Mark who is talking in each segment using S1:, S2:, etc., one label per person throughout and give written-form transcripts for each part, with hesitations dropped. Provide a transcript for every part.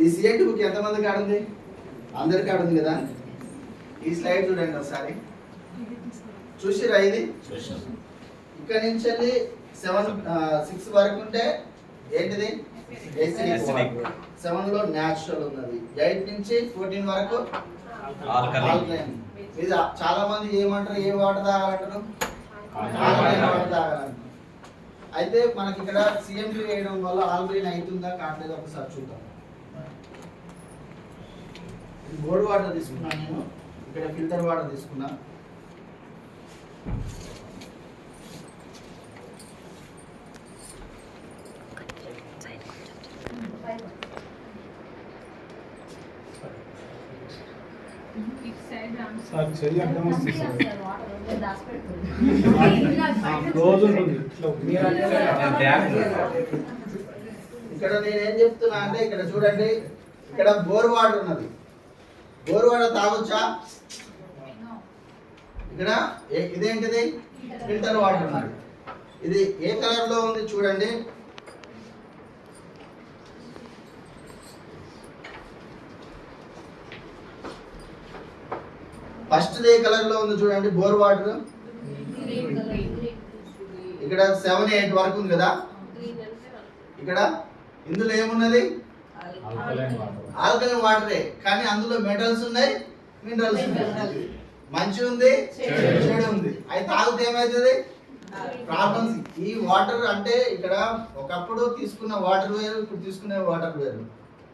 S1: ఈ CMD book ఎంతమంది కాడుంది? అందరికి ఆడుంది కదా. ఈ స్లైడ్ చూడండి ఒకసారి, చూసిరా? ఇది ఇక్కడ నుంచి వెళ్ళి 6 వరకు ఉంటే ఏంటిది? ఎసిడిక్. 7 లో న్యాచురల్ ఉన్నది. 8 నుంచి 14 వరకు ఆల్కలైన్. ఇది చాలా మంది ఏమంటారు, ఏ వాటర్ తాగాలంటారు? ఆల్కలైన్ వాటర్ తాగాలంటారు. అయితే మనకి ఇక్కడ సిఎండి వేయడం వల్ల ఆల్కలైన్ అవుతుందా కావట్లేదు ఒకసారి చూద్దాం. బోర్డ్ వాటర్ తీసుకున్నాను నేను, ఇక్కడ ఫిల్టర్ వాటర్ తీసుకున్నా. ఇక్కడ నేనేం చెప్తున్నా అంటే, ఇక్కడ చూడండి, ఇక్కడ బోర్ వాటర్ ఉన్నది. బోర్ వాటర్ తాగొచ్చా? ఇక్కడ ఇదేంటిది? ఫిల్టర్ వాటర్ ఉన్నది. ఇది ఏ కలర్ లో ఉంది చూడండి. ఫస్ట్ ఏ కలర్ లో ఉంది చూడండి, బోర్ వాటర్. ఇక్కడ 7, 8 వరకు ఉంది కదా. ఇక్కడ ఇందులో ఏమున్నది? ఆల్కలైన్ వాటరే, కానీ అందులో మెటల్స్ ఉన్నాయి, మినరల్స్ ఉన్నాయి. మంచి ఉంది, చెడు ఉంది. అయితే తాగితే ఏమవుతుంది? ప్రాబ్లమ్స్. ఈ వాటర్ అంటే ఇక్కడ ఒకప్పుడు తీసుకున్న వాటర్ వేరు, ఇప్పుడు తీసుకునే వాటర్ వేరు.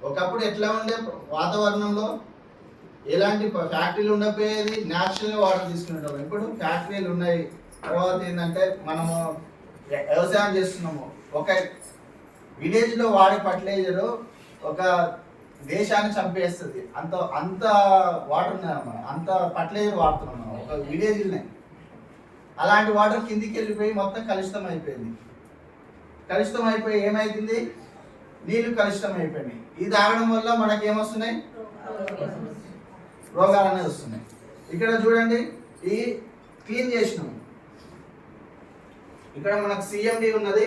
S1: ఒకప్పుడు ఎట్లా ఉండే వాతావరణంలో, ఎలాంటి ఫ్యాక్టరీలు ఉండకపోయేది, న్యాచురల్ వాటర్ తీసుకునేటప్పుడు. ఇప్పుడు ఫ్యాక్టరీలు ఉన్నాయి. తర్వాత ఏంటంటే మనము వ్యవసాయం చేస్తున్నాము. ఒక విలేజ్ లో వాడే ఫర్టిలైజర్ ఒక దేశాన్ని చంపేస్తుంది. అంత వాటర్ ఉన్నాయి మనం, అంత ఫర్టిలైజర్ వాడుతున్నాం మనం ఒక విలేజ్లోనే. అలాంటి వాటర్ కిందికి వెళ్ళిపోయి మొత్తం కలుషితం అయిపోయింది. కలుషితం అయిపోయి ఏమైతుంది? నీళ్లు కలుషితం అయిపోయినాయి. ఇది తాగడం వల్ల మనకి ఏమొస్తున్నాయి? రోగాలు అనేది వస్తున్నాయి. ఇక్కడ చూడండి, ఈ క్లీన్ చేసినాం. ఇక్కడ మనకు సిఎండి ఉన్నది.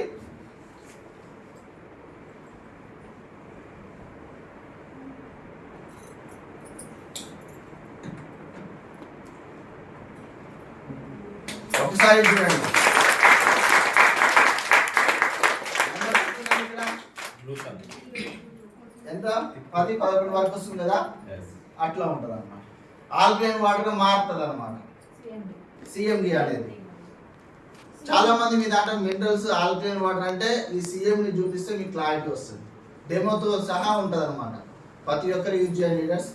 S1: ఒకసారి చూడండి, ఎంత 10, 11 వరకు వస్తుంది కదా. అట్లా ఉంటుంది అన్నమాట. ఆల్కలైన్ వాటర్ మారుతుంది అన్నమాట సిఎండి అనేది. చాలా మంది మీ దాంట్లో మినరల్స్ ఆల్కలైన్ వాటర్ అంటే ఈ సిఎండి చూపిస్తే మీకు క్లారిటీ వస్తుంది. డెమోతో సహా ఉంటుంది అన్నమాట. ప్రతి ఒక్కరు యూజ్ చేయండి లీడర్స్.